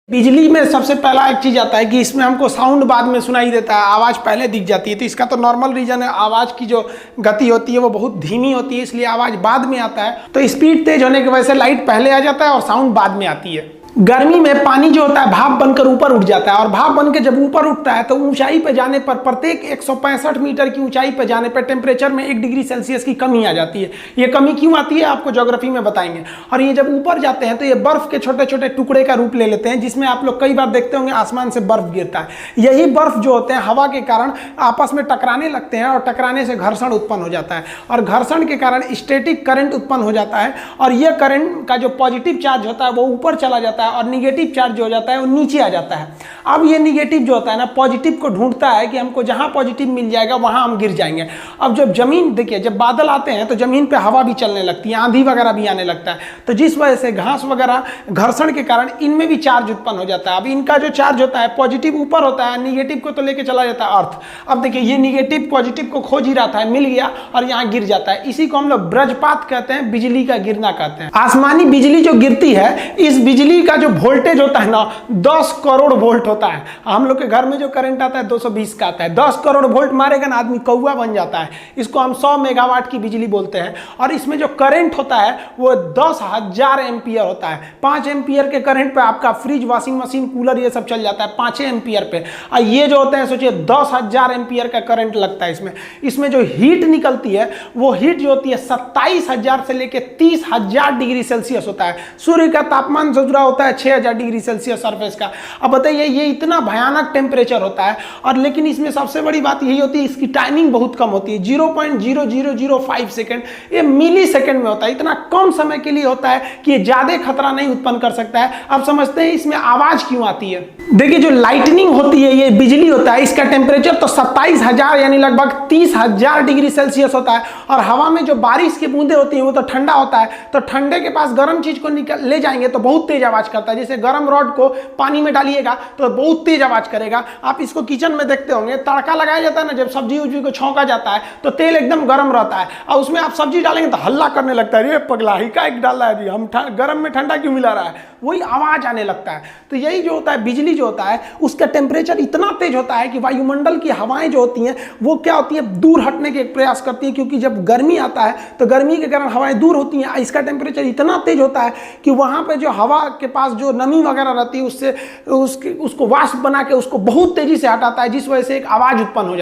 बिजली में सबसे पहला एक चीज आता है कि इसमें हमको साउंड बाद में सुनाई देता है, आवाज़ पहले दिख जाती है। तो इसका तो नॉर्मल रीजन है, आवाज़ की जो गति होती है वो बहुत धीमी होती है, इसलिए आवाज़ बाद में आता है। तो स्पीड तेज होने की वजह से लाइट पहले आ जाता है और साउंड बाद में आती है। गर्मी में पानी जो होता है भाप बनकर ऊपर उठ जाता है, और भाप बनकर जब ऊपर उठता है तो ऊंचाई पे जाने पर प्रत्येक 165 मीटर की ऊंचाई पे जाने पर टेम्परेचर में 1 डिग्री सेल्सियस की कमी आ जाती है। ये कमी क्यों आती है आपको ज्योग्राफी में बताएंगे। और ये जब ऊपर जाते हैं तो ये बर्फ के छोटे छोटे टुकड़े का रूप ले लेते हैं, जिसमें आप लोग कई बार देखते होंगे आसमान से बर्फ गिरता है। यही बर्फ जो होते हैं हवा के कारण आपस में टकराने लगते हैं, और टकराने से घर्षण उत्पन्न हो जाता है, और घर्षण के कारण स्टैटिक करंट उत्पन्न हो जाता है। और यह करंट का जो पॉजिटिव चार्ज होता है वो ऊपर चला जाता है, और निगेटिव चार्ज जो हो जाता है वो नीचे आ जाता है। अब ये निगेटिव जो होता है ना, पॉजिटिव को ढूंढता है कि हमको जहां पॉजिटिव मिल जाएगा वहां हम गिर जाएंगे। अब जब जमीन देखिए, जब बादल आते हैं तो जमीन पे हवा भी चलने लगती है, आंधी वगैरह भी आने लगता है, तो जिस वजह से घास वगैरह घर्षण के कारण इनमें भी चार्ज उत्पन्न हो जाता है। अब इनका जो चार्ज होता है पॉजिटिव ऊपर होता है, निगेटिव को तो लेके चला जाता है अर्थ। अब देखिए ये निगेटिव पॉजिटिव को खोज ही रहा था, मिल गया और यहाँ गिर जाता है। इसी को हम लोग वज्रपात कहते हैं, बिजली का गिरना कहते हैं। आसमानी बिजली जो गिरती है, इस बिजली का जो वोल्टेज होता है ना 10 करोड़ वोल्ट होता है। हम लोग के घर में जो करंट आता है 220 का आता है। 10 करोड़ वोल्ट मारेगा ना आदमी कौवा बन जाता है। इसको हम 100 मेगावाट की बिजली बोलते हैं। और इसमें जो करंट होता है वो 10,000 एम्पियर होता है। 5 एम्पियर के करंट पे आपका फ्रिज, वॉशिंग मशीन, कूलर ये सब चल जाता है 5 एम्पियर पे। और ये जो होते हैं सोचिए 10,000 एम्पियर का करंट लगता है इसमें। इसमें जो हीट निकलती है वो हीट जो होती है 27,000 से लेकर 30,000 डिग्री सेल्सियस होता है। सूर्य का तापमान जो होता है 6,000 डिग्री सेल्सियस सरफेस का। अब बताइए ये इतना भयानक टेम्परेचर होता है, और लेकिन इसमें सबसे बड़ी बात यही होती है इसकी टाइमिंग बहुत कम होती है, 0.0005 सेकेंड। ये मिली सेकेंड में होता है, इतना कम समय के लिए होता है कि ये ज्यादा खतरा नहीं उत्पन्न कर सकता है। अब समझते हैं इसमें आवाज क्यों आती है। देखिए जो लाइटनिंग होती है, ये बिजली होता है, इसका टेम्परेचर तो 27,000 यानी लगभग 30,000 डिग्री सेल्सियस होता है। और हवा में जो बारिश की बूंदे होती हैं वो तो ठंडा होता है, तो ठंडे के पास गर्म चीज को ले जाएंगे तो बहुत तेज आवाज करता है। जैसे गर्म रॉड को पानी में डालिएगा तो बहुत तेज आवाज करेगा। आप इसको किचन में देखते होंगे, तड़का लगाया जाता है ना, जब सब्जी उब्जी को छौंका जाता है तो तेल एकदम गर्म रहता है, और उसमें आप सब्जी डालेंगे तो हल्ला करने लगता है, ये पगला ही का एक डाला है जी, हम गर्म में ठंडा क्यों मिला रहा है, वही आवाज आने लगता है। तो यही जो होता है बिजली जो होता है उसका टेम्परेचर इतना तेज होता है कि वायुमंडल की हवाएं जो होती हैं वो क्या होती है, दूर हटने के प्रयास करती है। क्योंकि जब गर्मी आता है तो गर्मी के कारण हवाएं दूर होती हैं। इसका टेम्परेचर इतना तेज होता है कि वहां पे जो हवा के पास जो नमी वगैरह रहती है उससे उसको वाष्प बना के उसको बहुत तेजी से हटाता है, जिस वजह से एक आवाज उत्पन्न हो जाती है।